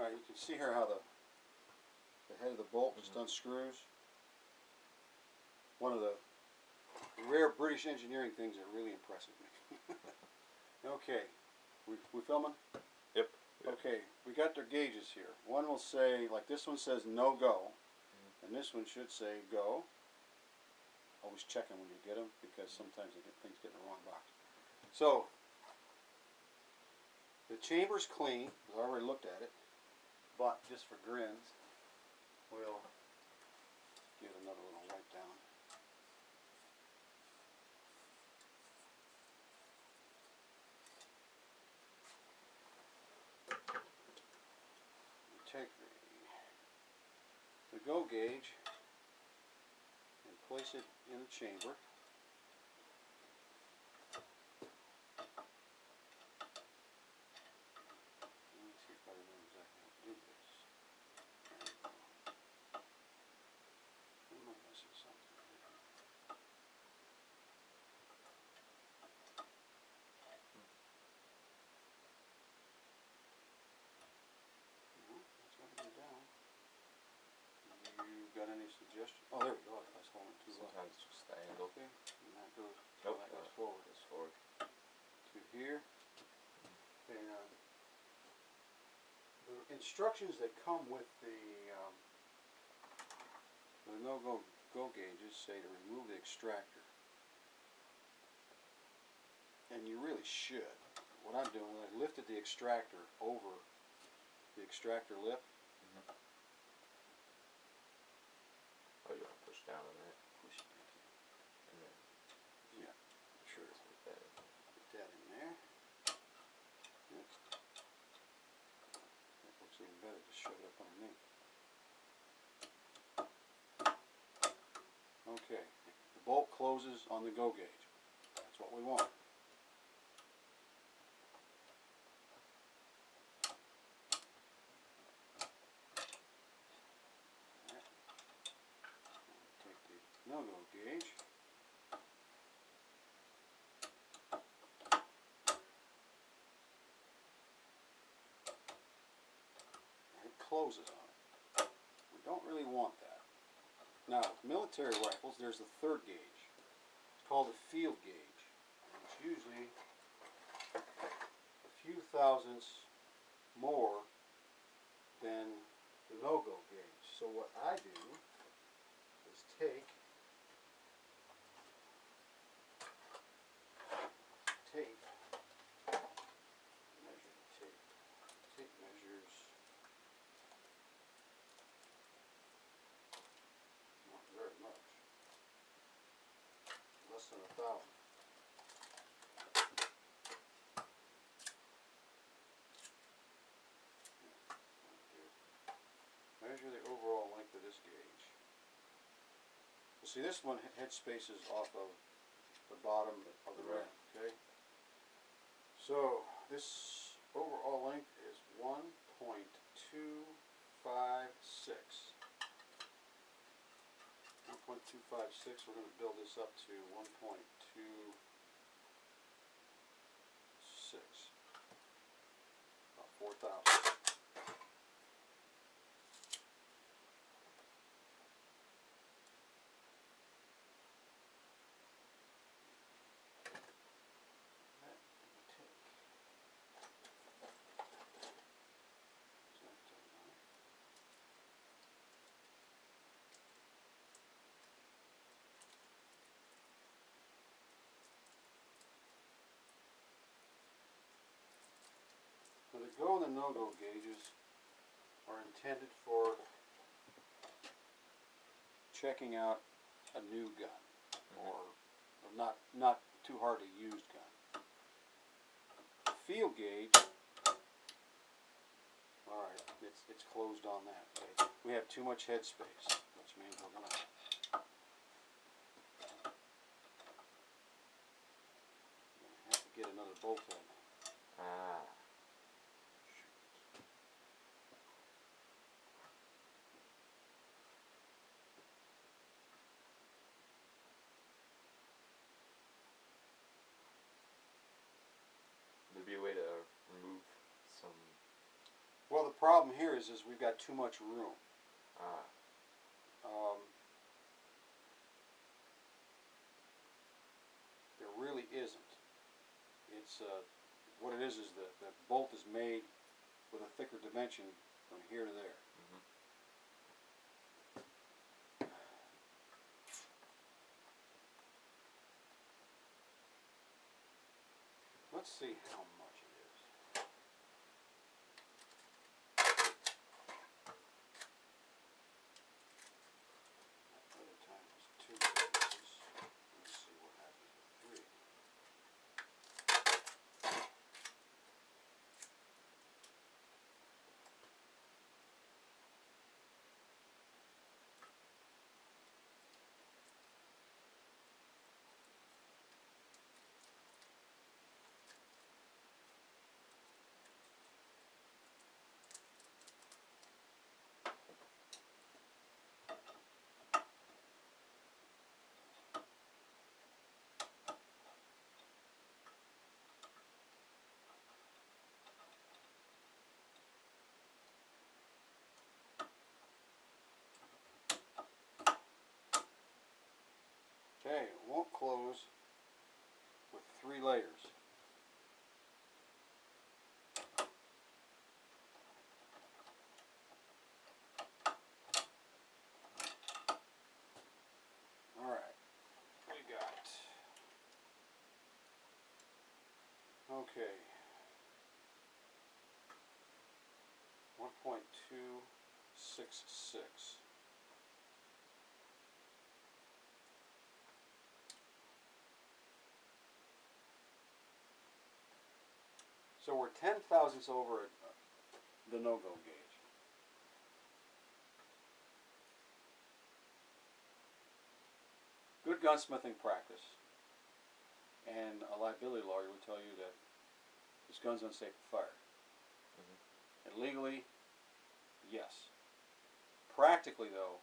Alright, you can see here how the head of the bolt just unscrews. One of the rare British engineering things that really impresses me. Okay, we filming? Yep. Okay, we got their gauges here. One will say, like this one says no go, and this one should say go. Always check them when you get them, because sometimes things get in the wrong box. So, the chamber's clean, I already looked at it, but just for grins, we'll give it another little wipe down. Take the go gauge and place it in the chamber. Let me see if I remember exactly how to do this. I'm not missing something here. No, that's already down. You got any suggestions? Oh, there we go. I was holding it too low. Sometimes it's just the angle. Okay, and that goes. Nope, that goes forward. Goes forward. To here. And the instructions that come with the no-go gauges say to remove the extractor. And you really should. What I'm doing, I lifted the extractor over the extractor lip. Oh, you want to push down on that? Push it back in. And then Yeah, sure. put that in. Put that in there. Yep. That looks even better. Just shove it up underneath. Okay, the bolt closes on the go gauge. That's what we want. Take the no-go gauge. And it closes on it. We don't really want that. Now, with military rifles, there's a third gauge. It's called a field gauge. And it's usually a few thousandths more than the no-go gauge. So what I do is take tape, measure the tape. Tape measures not very much, less than 1,000. Measure the overall length of this gauge. Well, see, this one head spaces off of the bottom of the rim, okay? So, this overall length is 1.256. 1.256, we're going to build this up to 1.26. About 4,000. Now the go and the no-go gauges are intended for checking out a new gun, or not too hard to use gun. The field gauge, alright, it's closed on that. Okay? We have too much head space, which means we're going to have to get another bolt head. Ah. There'd be a way to remove some. Well, the problem here is we've got too much room. Ah. There really isn't. It's what it is the bolt is made with a thicker dimension from here to there. Mhm. Let's see how much it is. That other time was 2 pieces. Let's see what happens with 3. Okay, it won't close with 3 layers. Alright, we got, okay, 1.266. So we're 10 thousandths over the no-go gauge. Good gunsmithing practice and a liability lawyer would tell you that this gun's unsafe to fire. Mhm. And legally, yes. Practically, though,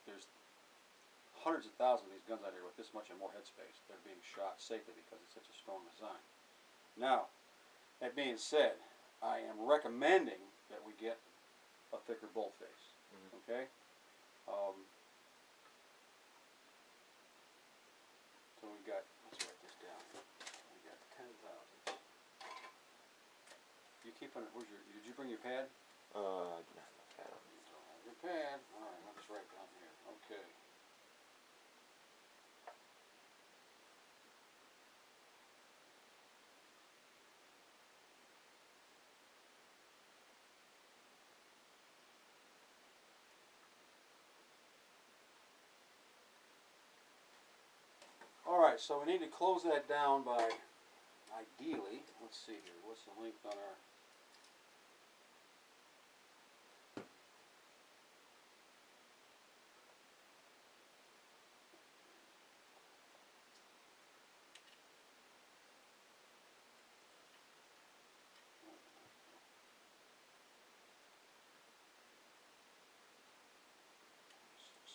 there's hundreds of thousands of these guns out here with this much and more headspace. They're being shot safely because it's such a strong design. Now, that being said, I am recommending that we get a thicker bolt face. Mhm. Okay? So we got, let's write this down. We got 10,000. You keeping it, did you bring your pad? I do not have my pad on. You don't have your pad. Alright, let us write down here. Okay. Alright, so we need to close that down by, ideally, let's see here, what's the length on our,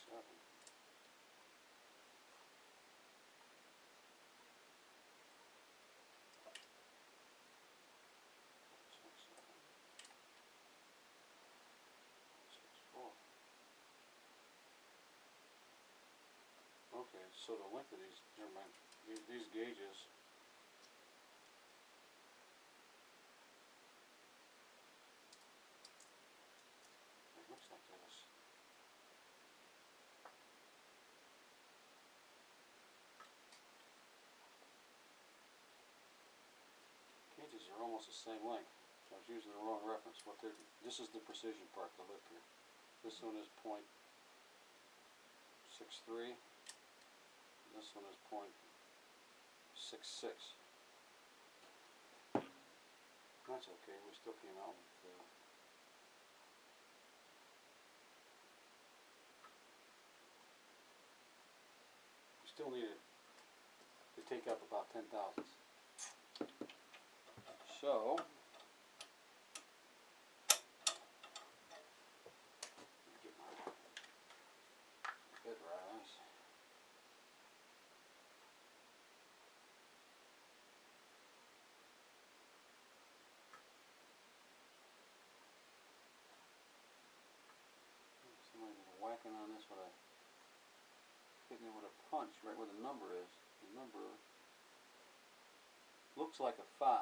seven. Okay, so the length of these, never mind, these gauges, it looks like this. Gauges are almost the same length. I was using the wrong reference. This is the precision part, the lip here. This one is .63. This one is .66. That's okay. We still came out with. We still needed to take up about 10 thousandths. So. Get my bit rise. whacking on this with a, hitting it with a punch right where the number is. The number looks like a 5.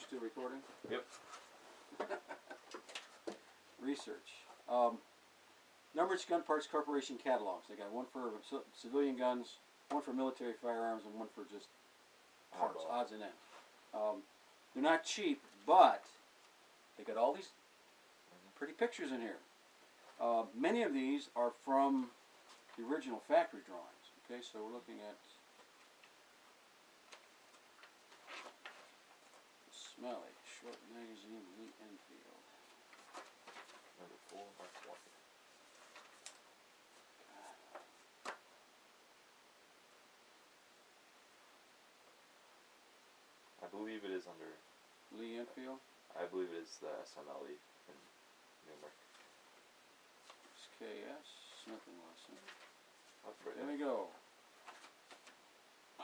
Still recording? Yep. Research. Numberless Gun Parts Corporation catalogs. They got one for civilian guns, one for military firearms, and one for just parts, odds and ends. They're not cheap, but they got all these pretty pictures in here. Many of these are from the original factory drawings. Okay, so we're looking at Smelly, Short Magazine, Lee Enfield. Number 4, Mark 1. I believe it is under. Lee Enfield? I believe it is the SMLE in Newmark. KS, Smith and Wesson. Oh, right There we go.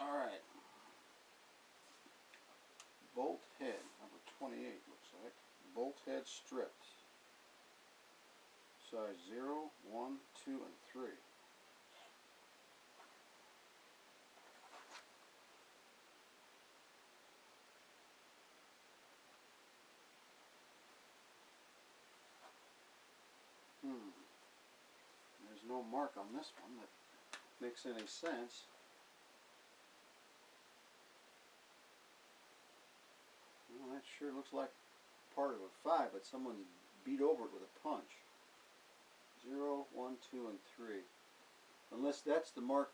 Alright. Bolt head, number 28 looks like. Bolt head strips. Size 0, 1, 2, and 3. There's no mark on this one that makes any sense. Well, that sure looks like part of a 5, but someone beat over it with a punch. 0, 1, 2, and 3. Unless that's the mark.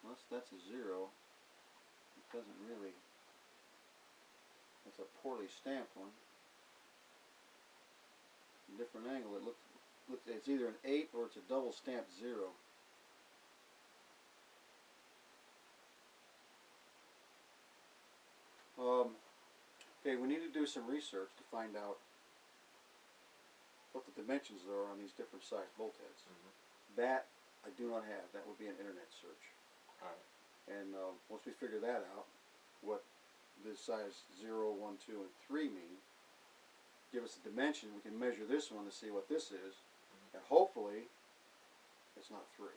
Unless that's a 0, it doesn't really. It's a poorly stamped one. A different angle. It looks. It's either an 8 or it's a double stamped 0. Okay, we need to do some research to find out what the dimensions are on these different size bolt heads. That I do not have. That would be an internet search. Alright. And once we figure that out, what this size 0, 1, 2, and 3 mean, give us a dimension, we can measure this one to see what this is, and hopefully it's not 3.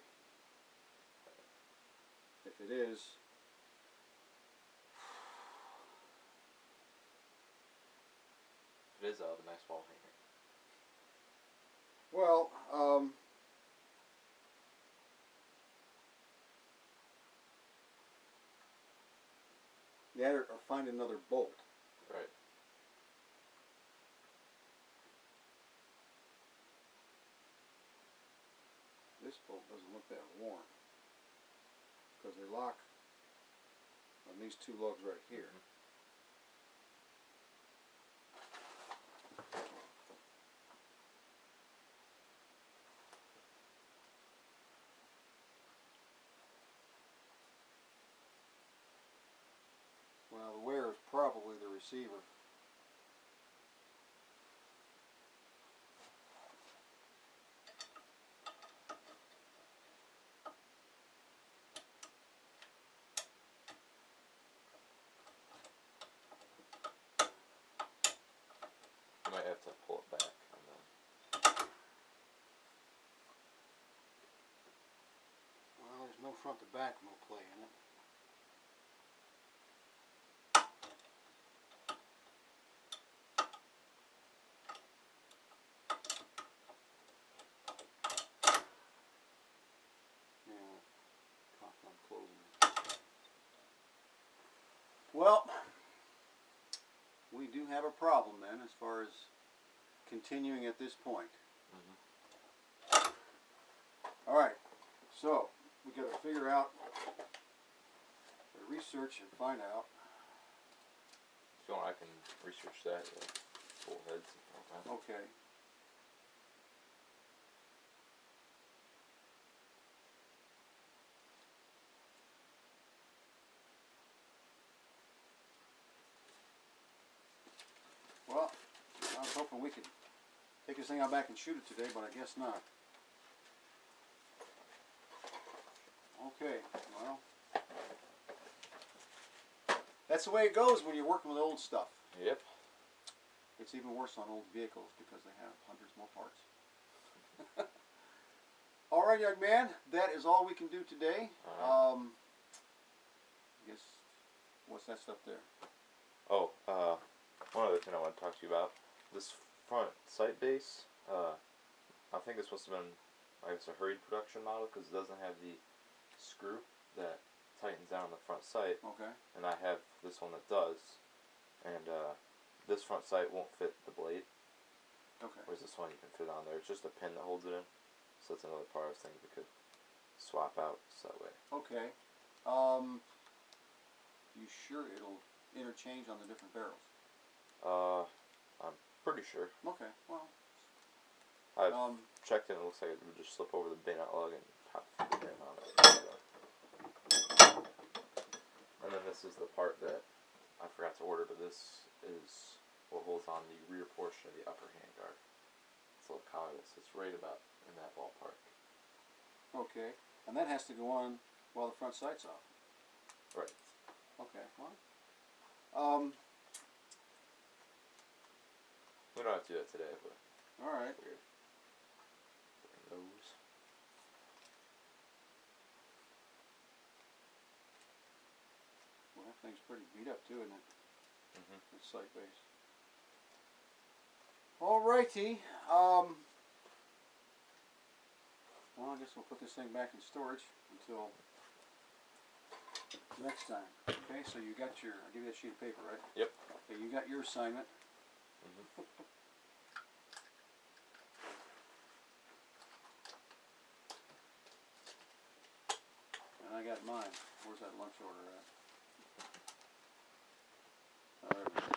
If it is, It is a nice wall hanger. well, that or find another bolt. Right. This bolt doesn't look that worn because they lock on these two lugs right here. Well, the wearer is probably the receiver. You might have to pull it back and then. Well, there's no front to back no play in it. Well, we do have a problem then as far as continuing at this point. Alright, so we got to figure out, research and find out If you want, I can research that. Full heads. And all that. Okay. Well, I was hoping we could take this thing out back and shoot it today, but I guess not. Okay, well, that's the way it goes when you're working with old stuff. Yep. It's even worse on old vehicles because they have hundreds more parts. All right, young man, that is all we can do today. Alright. I guess, what's that stuff there? Oh, one other thing I want to talk to you about. This front sight base, I think this must have been, I guess, a hurried production model because it doesn't have the screw that tightens down the front sight. Okay. And I have this one that does. And, this front sight won't fit the blade. Okay. Whereas this one you can fit on there. It's just a pin that holds it in. So that's another part I was thinking we could swap out so that way. Okay. You sure it'll interchange on the different barrels? I'm pretty sure. Okay, well. I've checked it and it looks like it would just slip over the bayonet lug and pop the pin on it. And then this is the part that I forgot to order, but this is what holds on the rear portion of the upper handguard. It's a little cog that sits right about in that ballpark. Okay, and that has to go on while the front sight's off. Right. Okay, well. We don't have to do that today, but Alright. it's weird. Nose. Well, that thing's pretty beat up too, isn't it? Mm-hmm. It's sight base. Alrighty. Well, I guess we'll put this thing back in storage until next time. Okay, so you got your, I'll give you that sheet of paper, right? Yep. Okay, you got your assignment. Mm-hmm. And I got mine. Where's that lunch order at? Oh, there it is.